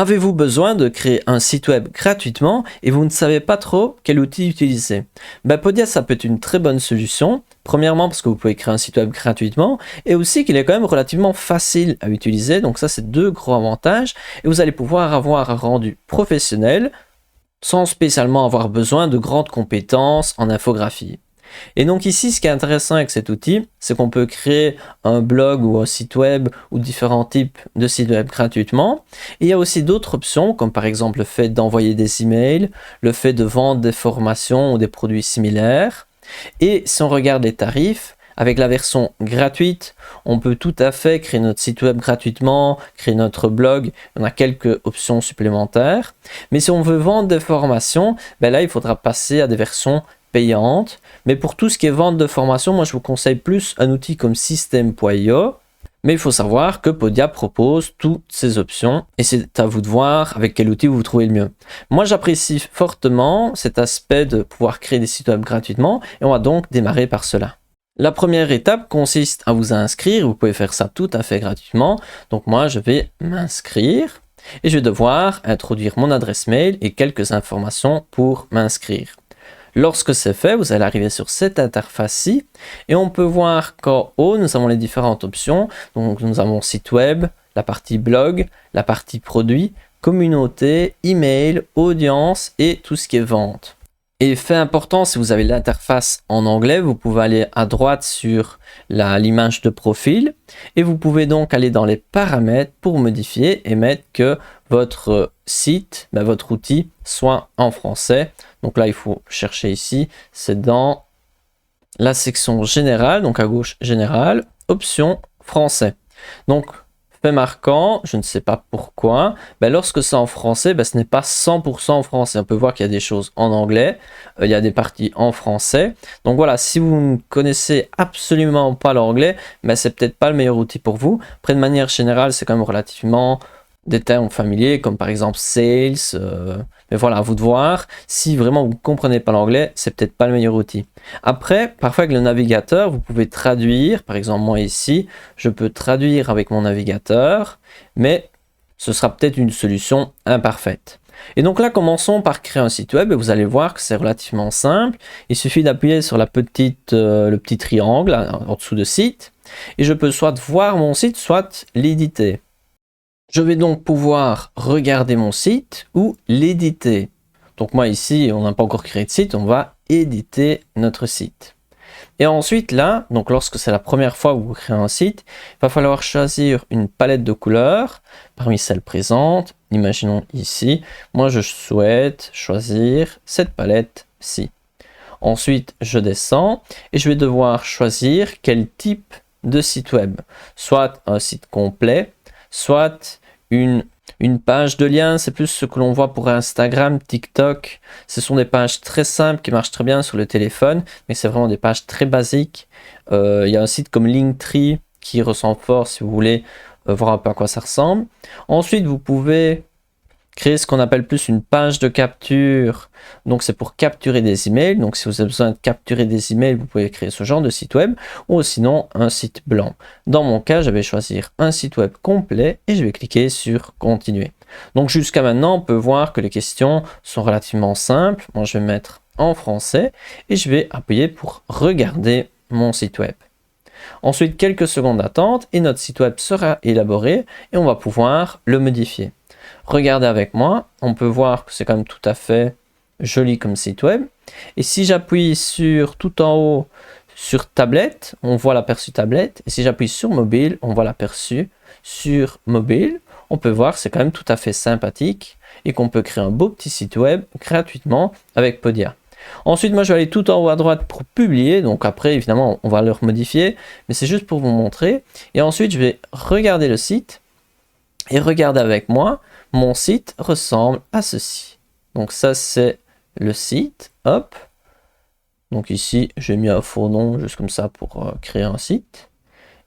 Avez-vous besoin de créer un site web gratuitement et vous ne savez pas trop quel outil utiliser? Podia, ça peut être une très bonne solution. Premièrement, parce que vous pouvez créer un site web gratuitement et aussi qu'il est quand même relativement facile à utiliser. Donc ça, c'est deux gros avantages. Et vous allez pouvoir avoir un rendu professionnel sans spécialement avoir besoin de grandes compétences en infographie. Et donc ici, ce qui est intéressant avec cet outil, c'est qu'on peut créer un blog ou un site web ou différents types de sites web gratuitement. Et il y a aussi d'autres options, comme par exemple le fait d'envoyer des emails, le fait de vendre des formations ou des produits similaires. Et si on regarde les tarifs, avec la version gratuite, on peut tout à fait créer notre site web gratuitement, créer notre blog. On a quelques options supplémentaires. Mais si on veut vendre des formations, là, il faudra passer à des versions payantes. Mais pour tout ce qui est vente de formation, moi je vous conseille plus un outil comme System.io. Mais il faut savoir que Podia propose toutes ces options et c'est à vous de voir avec quel outil vous trouvez le mieux. Moi j'apprécie fortement cet aspect de pouvoir créer des sites web gratuitement et on va donc démarrer par cela. La première étape consiste à vous inscrire, vous pouvez faire ça tout à fait gratuitement. Donc moi je vais m'inscrire et je vais devoir introduire mon adresse mail et quelques informations pour m'inscrire. Lorsque c'est fait, vous allez arriver sur cette interface-ci et on peut voir qu'en haut, nous avons les différentes options. Donc, nous avons site web, la partie blog, la partie produit, communauté, email, audience et tout ce qui est vente. Et fait important, si vous avez l'interface en anglais, vous pouvez aller à droite sur l'image de profil et vous pouvez donc aller dans les paramètres pour modifier et mettre que votre site, votre outil soit en français. Donc là, il faut chercher ici, c'est dans la section générale, donc à gauche générale, option français. Donc, fait marquant, je ne sais pas pourquoi, lorsque c'est en français, ce n'est pas 100% en français. On peut voir qu'il y a des choses en anglais, il y a des parties en français. Donc voilà, si vous ne connaissez absolument pas l'anglais, c'est peut-être pas le meilleur outil pour vous. Après, de manière générale, c'est quand même relativement des termes familiers comme par exemple sales, mais voilà, à vous de voir. Si vraiment vous ne comprenez pas l'anglais, c'est peut-être pas le meilleur outil. Après, parfois avec le navigateur, vous pouvez traduire. Par exemple, moi ici, je peux traduire avec mon navigateur, mais ce sera peut-être une solution imparfaite. Et donc là, commençons par créer un site web et vous allez voir que c'est relativement simple. Il suffit d'appuyer sur le petit triangle en dessous de site et je peux soit voir mon site, soit l'éditer. Je vais donc pouvoir regarder mon site ou l'éditer. Donc moi ici, on n'a pas encore créé de site, on va éditer notre site. Et ensuite là, donc lorsque c'est la première fois que vous créez un site, il va falloir choisir une palette de couleurs parmi celles présentes. Imaginons ici, moi je souhaite choisir cette palette-ci. Ensuite, je descends et je vais devoir choisir quel type de site web. Soit un site complet, soit une page de lien, c'est plus ce que l'on voit pour Instagram, TikTok. Ce sont des pages très simples qui marchent très bien sur le téléphone, mais c'est vraiment des pages très basiques. Il y a un site comme Linktree qui ressemble fort si vous voulez voir un peu à quoi ça ressemble. Ensuite, vous pouvez créer ce qu'on appelle plus une page de capture. Donc c'est pour capturer des emails. Donc si vous avez besoin de capturer des emails, vous pouvez créer ce genre de site web ou sinon un site blanc. Dans mon cas, je vais choisir un site web complet et je vais cliquer sur continuer. Donc jusqu'à maintenant, on peut voir que les questions sont relativement simples. Moi, je vais mettre en français et je vais appuyer pour regarder mon site web. Ensuite, quelques secondes d'attente et notre site web sera élaboré et on va pouvoir le modifier. Regardez avec moi, on peut voir que c'est quand même tout à fait joli comme site web. Et si j'appuie sur tout en haut sur tablette, on voit l'aperçu tablette. Et si j'appuie sur mobile, on voit l'aperçu sur mobile. On peut voir que c'est quand même tout à fait sympathique et qu'on peut créer un beau petit site web gratuitement avec Podia. Ensuite, moi je vais aller tout en haut à droite pour publier. Donc après, évidemment, on va le modifier, mais c'est juste pour vous montrer. Et ensuite, je vais regarder le site et regarder avec moi. Mon site ressemble à ceci. Donc ça, c'est le site. Hop. Donc ici, j'ai mis un faux nom juste comme ça pour créer un site.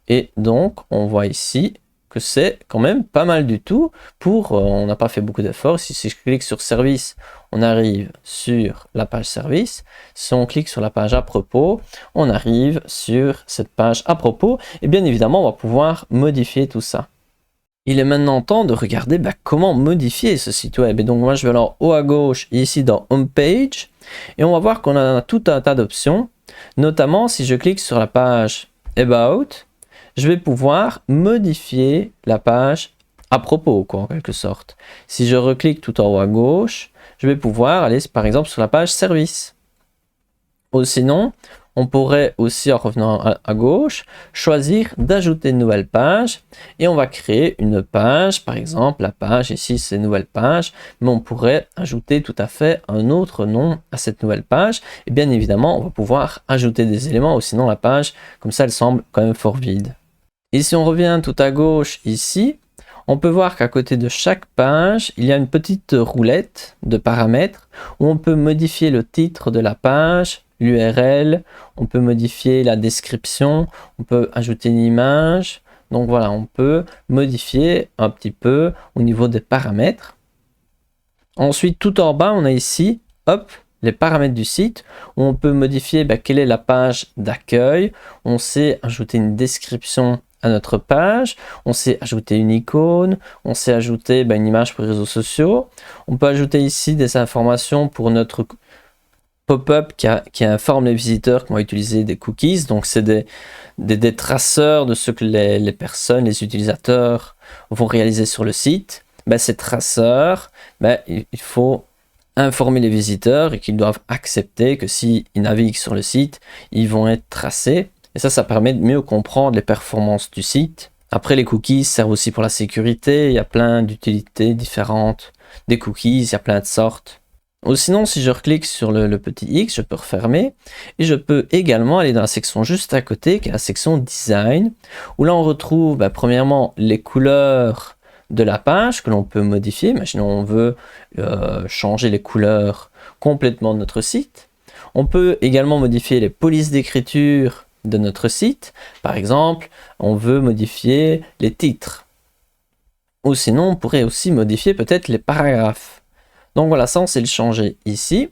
Et donc, on voit ici que c'est quand même pas mal du tout. On n'a pas fait beaucoup d'efforts. Si je clique sur service, on arrive sur la page service. Si on clique sur la page à propos, on arrive sur cette page à propos. Et bien évidemment, on va pouvoir modifier tout ça. Il est maintenant temps de regarder comment modifier ce site web. Et donc moi je vais alors haut à gauche ici dans Home Page et on va voir qu'on a tout un tas d'options. Notamment si je clique sur la page About, je vais pouvoir modifier la page à propos en quelque sorte. Si je reclique tout en haut à gauche, je vais pouvoir aller par exemple sur la page Service. Ou sinon, on pourrait aussi, en revenant à gauche, choisir d'ajouter une nouvelle page et on va créer une page, par exemple la page ici c'est nouvelle page, mais on pourrait ajouter tout à fait un autre nom à cette nouvelle page et bien évidemment on va pouvoir ajouter des éléments ou sinon la page comme ça elle semble quand même fort vide. Et si on revient tout à gauche ici, on peut voir qu'à côté de chaque page, il y a une petite roulette de paramètres où on peut modifier le titre de la page, l'URL, on peut modifier la description, on peut ajouter une image. Donc voilà, on peut modifier un petit peu au niveau des paramètres. Ensuite, tout en bas, on a ici, hop, les paramètres du site où on peut modifier quelle est la page d'accueil. On sait ajouter une description à notre page, on sait ajouter une icône, on sait ajouter une image pour les réseaux sociaux. On peut ajouter ici des informations pour notre pop-up qui informe les visiteurs qu'on va utiliser des cookies. Donc c'est des traceurs de ce que les personnes, les utilisateurs vont réaliser sur le site. Ces traceurs, il faut informer les visiteurs et qu'ils doivent accepter que s'ils naviguent sur le site, ils vont être tracés. Et ça permet de mieux comprendre les performances du site. Après, les cookies servent aussi pour la sécurité. Il y a plein d'utilités différentes des cookies, il y a plein de sortes. Ou sinon, si je reclique sur le petit X, je peux refermer. Et je peux également aller dans la section juste à côté, qui est la section Design, où là on retrouve premièrement les couleurs de la page que l'on peut modifier. Imaginons on veut changer les couleurs complètement de notre site. On peut également modifier les polices d'écriture de notre site. Par exemple, on veut modifier les titres. Ou sinon, on pourrait aussi modifier peut-être les paragraphes. Donc voilà, ça on sait le changer ici.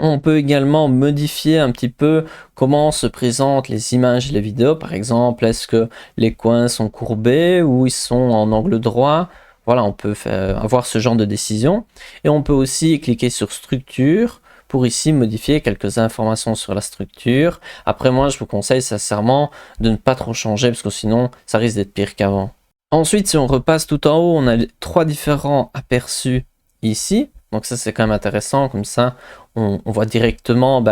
On peut également modifier un petit peu comment se présentent les images et les vidéos. Par exemple, est-ce que les coins sont courbés ou ils sont en angle droit? Voilà, on peut avoir ce genre de décision. Et on peut aussi cliquer sur structure pour ici modifier quelques informations sur la structure. Après moi, je vous conseille sincèrement de ne pas trop changer parce que sinon, ça risque d'être pire qu'avant. Ensuite, si on repasse tout en haut, on a les 3 différents aperçus ici. Donc ça, c'est quand même intéressant. Comme ça, on voit directement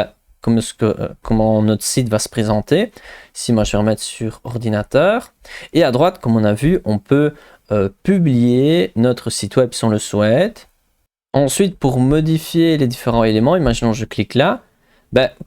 comment notre site va se présenter. Ici, moi, je vais remettre sur ordinateur. Et à droite, comme on a vu, on peut publier notre site web si on le souhaite. Ensuite, pour modifier les différents éléments, imaginons je clique là,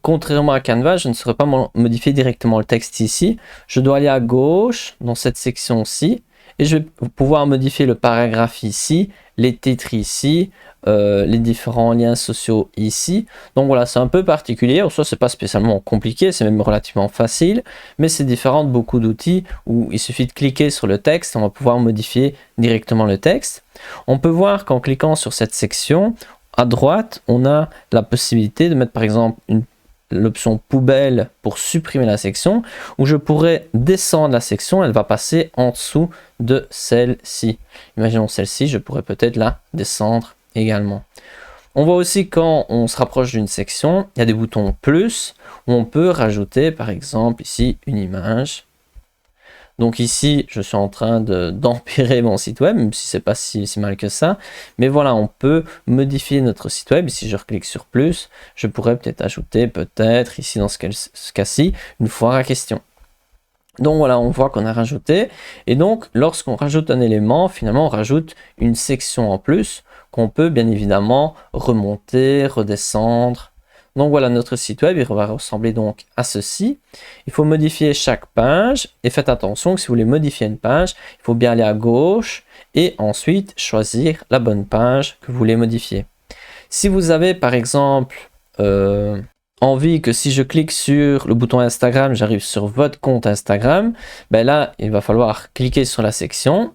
contrairement à Canva, je ne saurais pas modifier directement le texte ici. Je dois aller à gauche dans cette section-ci et je vais pouvoir modifier le paragraphe ici, les titres ici, les différents liens sociaux ici. Donc voilà, c'est un peu particulier. En soi, c'est pas spécialement compliqué, c'est même relativement facile, mais c'est différent de beaucoup d'outils où il suffit de cliquer sur le texte, on va pouvoir modifier directement le texte. On peut voir qu'en cliquant sur cette section, à droite, on a la possibilité de mettre par exemple l'option poubelle pour supprimer la section, où je pourrais descendre la section, elle va passer en dessous de celle-ci. Imaginons celle-ci, je pourrais peut-être la descendre également. On voit aussi quand on se rapproche d'une section, il y a des boutons plus, où on peut rajouter par exemple ici une image. Donc ici, je suis en train d'empirer mon site web, même si c'est pas si mal que ça. Mais voilà, on peut modifier notre site web. Si je reclique sur plus, je pourrais peut-être ajouter, ici dans ce cas-ci, une foire à questions. Donc voilà, on voit qu'on a rajouté. Et donc, lorsqu'on rajoute un élément, finalement, on rajoute une section en plus qu'on peut bien évidemment remonter, redescendre. Donc voilà, notre site web, il va ressembler donc à ceci. Il faut modifier chaque page et faites attention que si vous voulez modifier une page, il faut bien aller à gauche et ensuite choisir la bonne page que vous voulez modifier. Si vous avez par exemple envie que si je clique sur le bouton Instagram, j'arrive sur votre compte Instagram, là, il va falloir cliquer sur la section,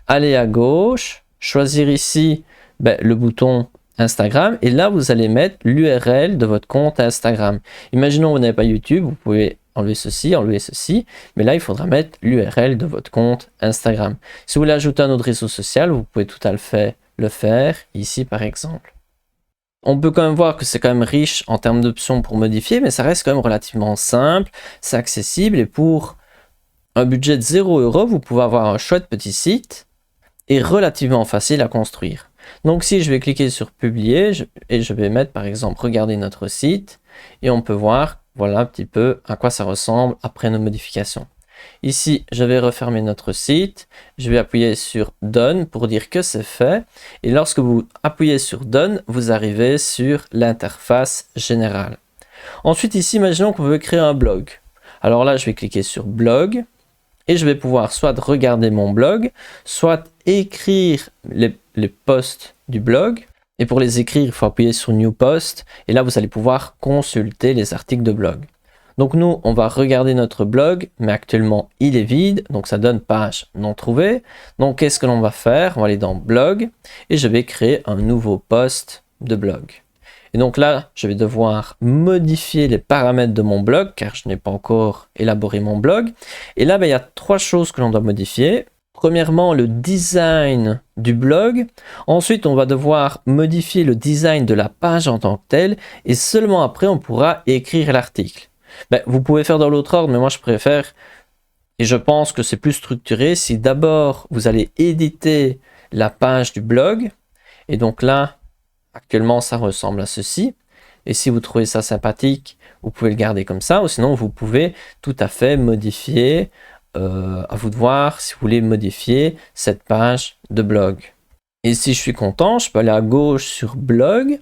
aller à gauche, choisir ici le bouton Instagram et là vous allez mettre l'URL de votre compte Instagram. Imaginons que vous n'avez pas YouTube, vous pouvez enlever ceci, mais là il faudra mettre l'URL de votre compte Instagram. Si vous voulez ajouter un autre réseau social, vous pouvez tout à fait le faire ici par exemple. On peut quand même voir que c'est quand même riche en termes d'options pour modifier, mais ça reste quand même relativement simple, c'est accessible et pour un budget de 0 €, vous pouvez avoir un chouette petit site et relativement facile à construire. Donc si je vais cliquer sur publier et je vais mettre par exemple regarder notre site et on peut voir voilà un petit peu à quoi ça ressemble après nos modifications. Ici, je vais refermer notre site, je vais appuyer sur Done pour dire que c'est fait. Et lorsque vous appuyez sur Done, vous arrivez sur l'interface générale. Ensuite, ici, imaginons qu'on veut créer un blog. Alors là, je vais cliquer sur Blog et je vais pouvoir soit regarder mon blog, soit écrire les posts du blog. Et pour les écrire, il faut appuyer sur New Post. Et là, vous allez pouvoir consulter les articles de blog. Donc nous, on va regarder notre blog, mais actuellement, il est vide. Donc ça donne page non trouvée. Donc qu'est-ce que l'on va faire? On va aller dans blog et je vais créer un nouveau post de blog. Et donc là, je vais devoir modifier les paramètres de mon blog car je n'ai pas encore élaboré mon blog. Et là, il y a 3 choses que l'on doit modifier. Premièrement, le design du blog. Ensuite, on va devoir modifier le design de la page en tant que telle. Et seulement après, on pourra écrire l'article. Vous pouvez faire dans l'autre ordre, mais moi je préfère, et je pense que c'est plus structuré, si d'abord vous allez éditer la page du blog, et donc là, actuellement ça ressemble à ceci, et si vous trouvez ça sympathique, vous pouvez le garder comme ça, ou sinon vous pouvez tout à fait modifier, à vous de voir si vous voulez modifier cette page de blog. Et si je suis content, je peux aller à gauche sur blog,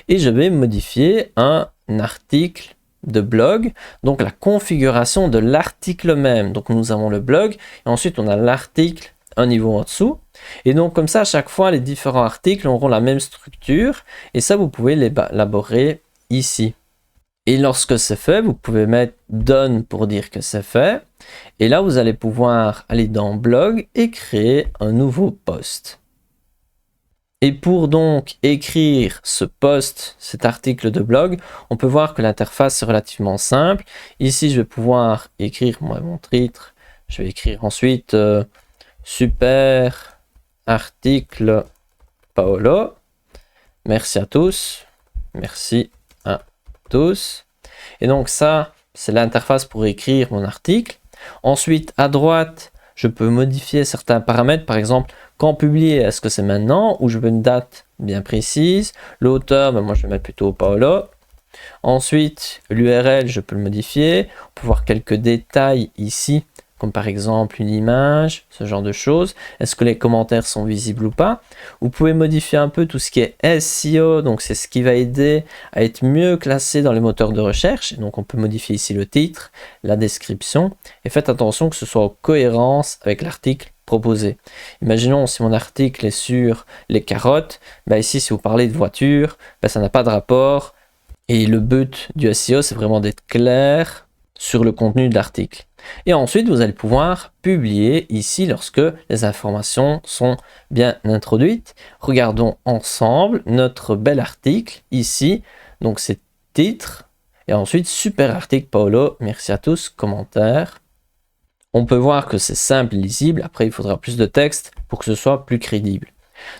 et je vais modifier un article de blog, donc la configuration de l'article même. Donc nous avons le blog et ensuite on a l'article un niveau en dessous et donc comme ça à chaque fois les différents articles auront la même structure et ça vous pouvez l'élaborer ici. Et lorsque c'est fait, vous pouvez mettre done pour dire que c'est fait et là vous allez pouvoir aller dans blog et créer un nouveau post. Et pour donc écrire ce post, cet article de blog, on peut voir que l'interface est relativement simple. Ici, je vais pouvoir écrire mon titre. Je vais écrire ensuite super article Paolo. Merci à tous. Merci à tous. Et donc ça, c'est l'interface pour écrire mon article. Ensuite, à droite, je peux modifier certains paramètres. Par exemple, quand publier, est-ce que c'est maintenant ou je veux une date bien précise? L'auteur, moi je vais mettre plutôt Paolo. Ensuite, l'URL, je peux le modifier. On peut voir quelques détails ici, comme par exemple une image, ce genre de choses. Est-ce que les commentaires sont visibles ou pas? Vous pouvez modifier un peu tout ce qui est SEO, donc c'est ce qui va aider à être mieux classé dans les moteurs de recherche. Et donc on peut modifier ici le titre, la description. Et faites attention que ce soit en cohérence avec l'article proposé. Imaginons si mon article est sur les carottes, ici si vous parlez de voiture, ça n'a pas de rapport et le but du SEO c'est vraiment d'être clair sur le contenu de l'article. Et ensuite vous allez pouvoir publier ici lorsque les informations sont bien introduites. Regardons ensemble notre bel article ici, donc c'est titre et ensuite super article Paolo, merci à tous, commentaire. On peut voir que c'est simple et lisible. Après, il faudra plus de texte pour que ce soit plus crédible.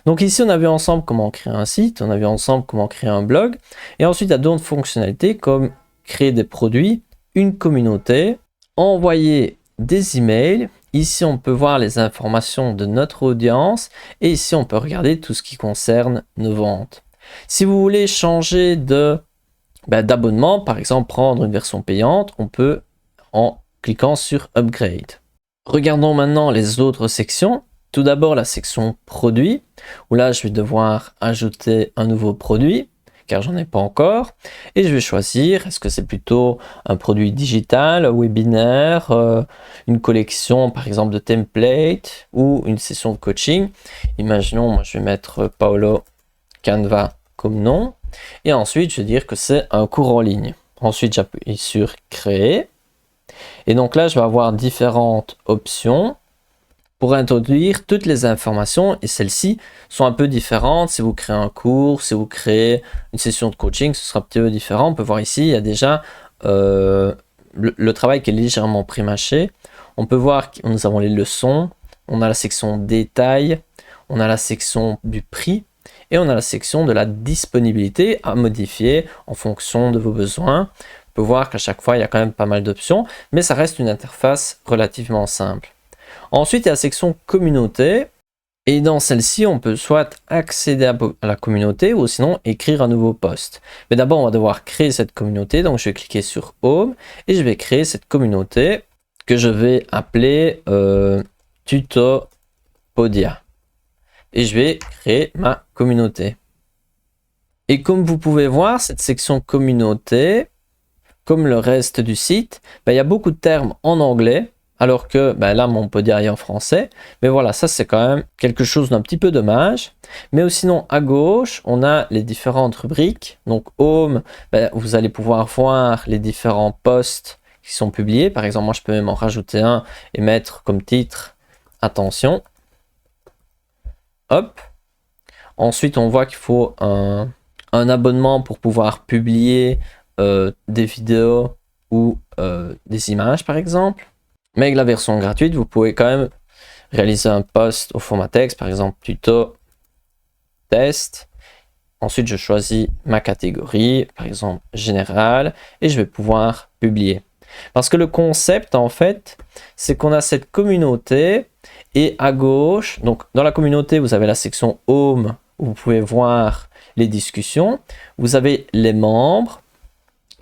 Donc ici, on a vu ensemble comment créer un site, on a vu ensemble comment créer un blog. Et ensuite, il y a d'autres fonctionnalités comme créer des produits, une communauté, envoyer des emails. Ici, on peut voir les informations de notre audience. Et ici, on peut regarder tout ce qui concerne nos ventes. Si vous voulez changer d'abonnement, par exemple, prendre une version payante, on peut en cliquant sur Upgrade. Regardons maintenant les autres sections. Tout d'abord la section produits, où là je vais devoir ajouter un nouveau produit, car j'en ai pas encore. Et je vais choisir, est-ce que c'est plutôt un produit digital, webinaire, une collection par exemple de templates, ou une session de coaching. Imaginons, moi je vais mettre Paolo Canva comme nom. Et ensuite je vais dire que c'est un cours en ligne. Ensuite j'appuie sur créer. Et donc là, je vais avoir différentes options pour introduire toutes les informations et celles-ci sont un peu différentes. Si vous créez un cours, si vous créez une session de coaching, ce sera un petit peu différent. On peut voir ici, il y a déjà le travail qui est légèrement prémâché. On peut voir que nous avons les leçons, on a la section détails, on a la section du prix et on a la section de la disponibilité à modifier en fonction de vos besoins. On peut voir qu'à chaque fois, il y a quand même pas mal d'options, mais ça reste une interface relativement simple. Ensuite, il y a la section communauté. Et dans celle-ci, on peut soit accéder à la communauté ou sinon écrire un nouveau post. Mais d'abord, on va devoir créer cette communauté. Donc, je vais cliquer sur Home et je vais créer cette communauté que je vais appeler Tutopodia. Et je vais créer ma communauté. Et comme vous pouvez voir, cette section communauté, comme le reste du site, il y a beaucoup de termes en anglais. Alors que là, mon Podia est en français. Mais voilà, ça c'est quand même quelque chose d'un petit peu dommage. Mais sinon, à gauche, on a les différentes rubriques. Donc, Home, vous allez pouvoir voir les différents posts qui sont publiés. Par exemple, moi, je peux même en rajouter un et mettre comme titre « Attention ». Hop. Ensuite, on voit qu'il faut un abonnement pour pouvoir publier des vidéos ou des images, par exemple. Mais avec la version gratuite, vous pouvez quand même réaliser un post au format texte, par exemple tuto test. Ensuite, je choisis ma catégorie, par exemple général, et je vais pouvoir publier. Parce que le concept, en fait, c'est qu'on a cette communauté et à gauche, donc dans la communauté, vous avez la section Home où vous pouvez voir les discussions. Vous avez les membres.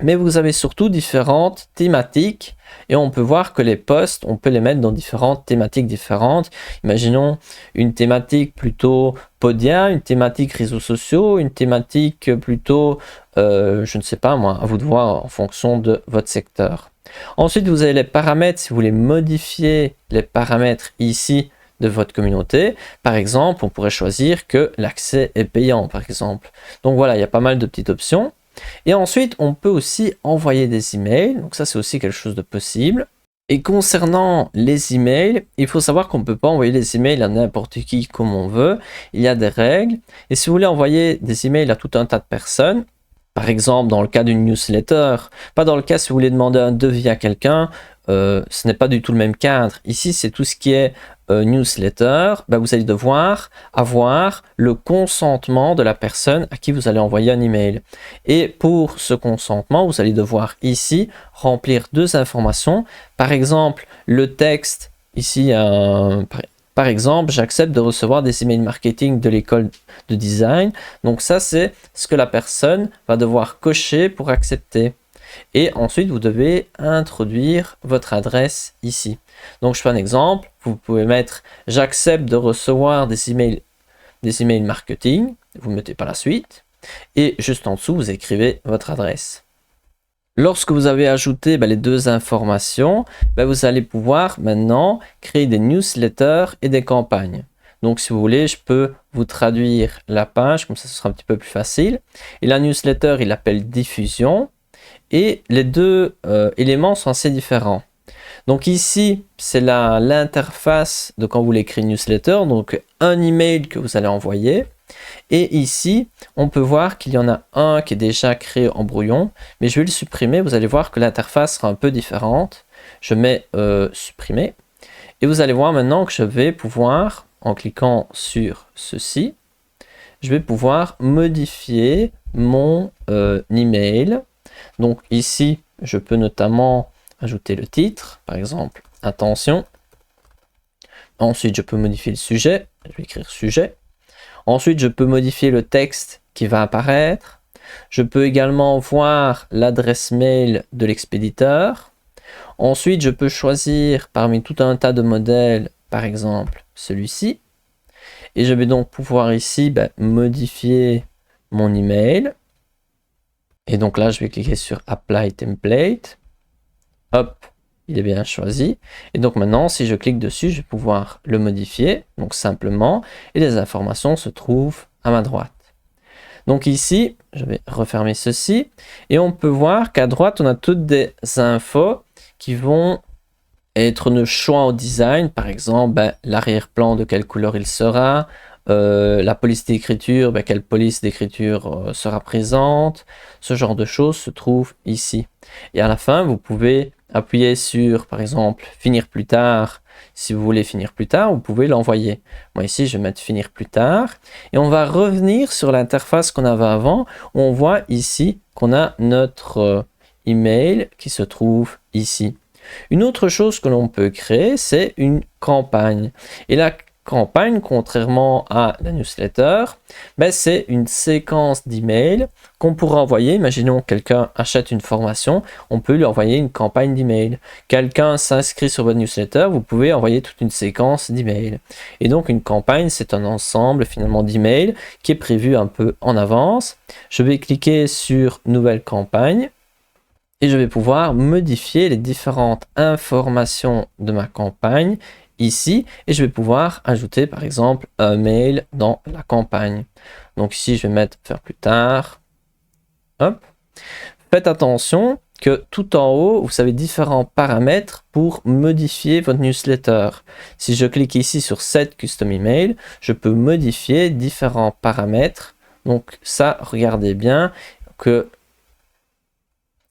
Mais vous avez surtout différentes thématiques et on peut voir que les posts, on peut les mettre dans différentes thématiques différentes. Imaginons une thématique plutôt Podia, une thématique réseaux sociaux, une thématique plutôt, je ne sais pas moi, à vous de voir en fonction de votre secteur. Ensuite, vous avez les paramètres, si vous voulez modifier les paramètres ici de votre communauté. Par exemple, on pourrait choisir que l'accès est payant, par exemple. Donc voilà, il y a pas mal de petites options. Et ensuite, on peut aussi envoyer des emails. Donc ça, c'est aussi quelque chose de possible. Et concernant les emails, il faut savoir qu'on ne peut pas envoyer des emails à n'importe qui comme on veut. Il y a des règles. Et si vous voulez envoyer des emails à tout un tas de personnes, par exemple dans le cas d'une newsletter, pas dans le cas si vous voulez demander un devis à quelqu'un, ce n'est pas du tout le même cadre. Ici, c'est tout ce qui est newsletter. Vous allez devoir avoir le consentement de la personne à qui vous allez envoyer un email. Et pour ce consentement, vous allez devoir ici remplir deux informations. Par exemple, le texte, ici, par exemple, j'accepte de recevoir des emails marketing de l'école de design. Donc ça, c'est ce que la personne va devoir cocher pour accepter. Et ensuite, vous devez introduire votre adresse ici. Donc, je fais un exemple. Vous pouvez mettre « J'accepte de recevoir des emails marketing ». Vous ne mettez pas la suite. Et juste en dessous, vous écrivez votre adresse. Lorsque vous avez ajouté les deux informations, vous allez pouvoir maintenant créer des newsletters et des campagnes. Donc, si vous voulez, je peux vous traduire la page. Comme ça, ce sera un petit peu plus facile. Et la newsletter, il l'appelle « Diffusion ». Et les deux éléments sont assez différents. Donc ici, c'est l'interface de quand vous voulez créer une newsletter, donc un email que vous allez envoyer. Et ici, on peut voir qu'il y en a un qui est déjà créé en brouillon, mais je vais le supprimer. Vous allez voir que l'interface sera un peu différente. Je mets supprimer. Et vous allez voir maintenant que je vais pouvoir, en cliquant sur ceci, je vais pouvoir modifier mon email. Donc ici, je peux notamment ajouter le titre, par exemple, attention. Ensuite, je peux modifier le sujet. Je vais écrire sujet. Ensuite, je peux modifier le texte qui va apparaître. Je peux également voir l'adresse mail de l'expéditeur. Ensuite, je peux choisir parmi tout un tas de modèles, par exemple, celui-ci. Et je vais donc pouvoir ici modifier mon email. Et donc là, je vais cliquer sur Apply Template. Hop, il est bien choisi. Et donc maintenant, si je clique dessus, je vais pouvoir le modifier. Donc simplement, et les informations se trouvent à ma droite. Donc ici, je vais refermer ceci. Et on peut voir qu'à droite, on a toutes des infos qui vont être nos choix au design. Par exemple, l'arrière-plan, de quelle couleur il sera. La police d'écriture, quelle police d'écriture sera présente. Ce genre de choses se trouve ici. Et à la fin, vous pouvez appuyez sur, par exemple, finir plus tard. Si vous voulez finir plus tard, vous pouvez l'envoyer. Moi ici, je vais mettre finir plus tard. Et on va revenir sur l'interface qu'on avait avant. Où on voit ici qu'on a notre email qui se trouve ici. Une autre chose que l'on peut créer, c'est une campagne. Et la campagne, contrairement à la newsletter, ben c'est une séquence d'emails qu'on pourra envoyer. Imaginons que quelqu'un achète une formation, on peut lui envoyer une campagne d'emails. Quelqu'un s'inscrit sur votre newsletter, vous pouvez envoyer toute une séquence d'emails. Et donc une campagne, c'est un ensemble finalement d'emails qui est prévu un peu en avance. Je vais cliquer sur nouvelle campagne. Et je vais pouvoir modifier les différentes informations de ma campagne ici. Et je vais pouvoir ajouter par exemple un mail dans la campagne. Donc ici, je vais mettre faire plus tard. Hop. Faites attention que tout en haut, vous avez différents paramètres pour modifier votre newsletter. Si je clique ici sur Set Custom Email, je peux modifier différents paramètres. Donc ça, regardez bien que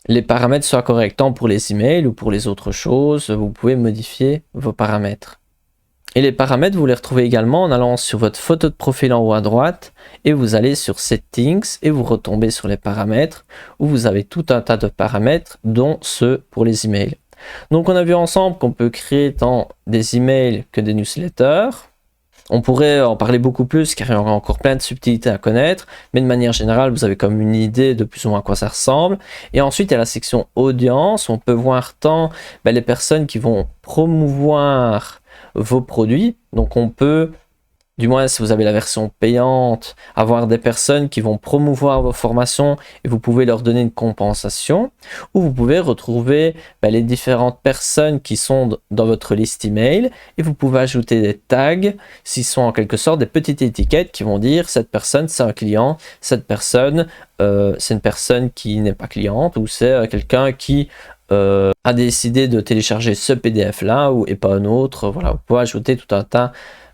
les paramètres soient corrects, tant pour les emails ou pour les autres choses, vous pouvez modifier vos paramètres. Et les paramètres, vous les retrouvez également en allant sur votre photo de profil en haut à droite et vous allez sur Settings et vous retombez sur les paramètres où vous avez tout un tas de paramètres, dont ceux pour les emails. Donc on a vu ensemble qu'on peut créer tant des emails que des newsletters. On pourrait en parler beaucoup plus car il y aura encore plein de subtilités à connaître, mais de manière générale, vous avez comme une idée de plus ou moins à quoi ça ressemble. Et ensuite, il y a la section audience, on peut voir tant les personnes qui vont promouvoir vos produits. Donc on peut, du moins si vous avez la version payante, avoir des personnes qui vont promouvoir vos formations et vous pouvez leur donner une compensation. Ou vous pouvez retrouver les différentes personnes qui sont dans votre liste email et vous pouvez ajouter des tags, s'ils sont en quelque sorte des petites étiquettes qui vont dire cette personne c'est un client, cette personne c'est une personne qui n'est pas cliente ou c'est quelqu'un qui a décidé de télécharger ce PDF là ou et pas un autre. Voilà, vous pouvez ajouter tout un tas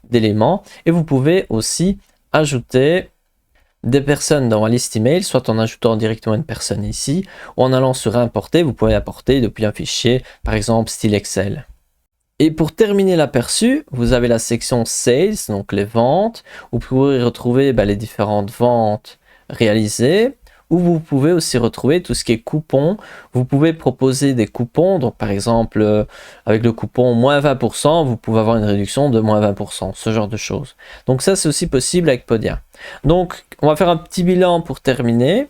d'éléments et vous pouvez aussi ajouter des personnes dans la liste email, soit en ajoutant directement une personne ici ou en allant sur importer. Vous pouvez apporter depuis un fichier, par exemple style Excel. Et pour terminer l'aperçu, vous avez la section Sales, donc les ventes, où vous pouvez retrouver les différentes ventes réalisées, où vous pouvez aussi retrouver tout ce qui est coupons. Vous pouvez proposer des coupons, donc par exemple avec le coupon moins 20%, vous pouvez avoir une réduction de moins 20%, ce genre de choses. Donc ça c'est aussi possible avec Podia. Donc on va faire un petit bilan pour terminer.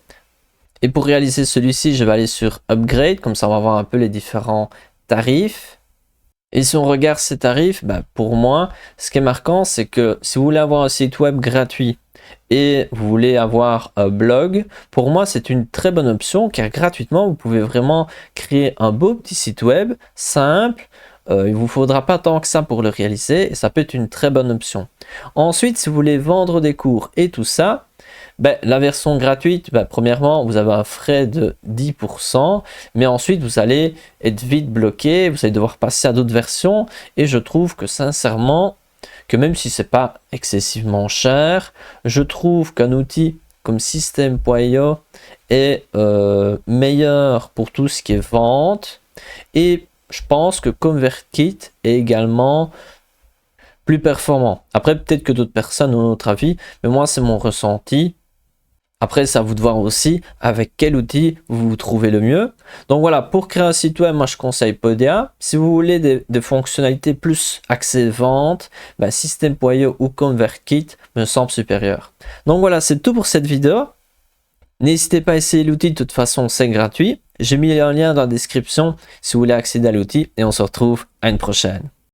Et pour réaliser celui-ci, je vais aller sur Upgrade, comme ça on va voir un peu les différents tarifs. Et si on regarde ces tarifs, pour moi, ce qui est marquant, c'est que si vous voulez avoir un site web gratuit et vous voulez avoir un blog, pour moi, c'est une très bonne option car gratuitement, vous pouvez vraiment créer un beau petit site web simple. Il ne vous faudra pas tant que ça pour le réaliser et ça peut être une très bonne option. Ensuite, si vous voulez vendre des cours et tout ça, la version gratuite, premièrement, vous avez un frais de 10%, mais ensuite, vous allez être vite bloqué, vous allez devoir passer à d'autres versions, et je trouve que sincèrement, que même si c'est pas excessivement cher, je trouve qu'un outil comme System.io est meilleur pour tout ce qui est vente, et je pense que ConvertKit est également plus performant. Après, peut-être que d'autres personnes ont notre avis, mais moi, c'est mon ressenti. Après, c'est à vous de voir aussi avec quel outil vous vous trouvez le mieux. Donc voilà, pour créer un site web, moi je conseille Podia. Si vous voulez des fonctionnalités plus axées vente, System.io ou ConvertKit me semble supérieur. Donc voilà, c'est tout pour cette vidéo. N'hésitez pas à essayer l'outil, de toute façon c'est gratuit. J'ai mis un lien dans la description si vous voulez accéder à l'outil et on se retrouve à une prochaine.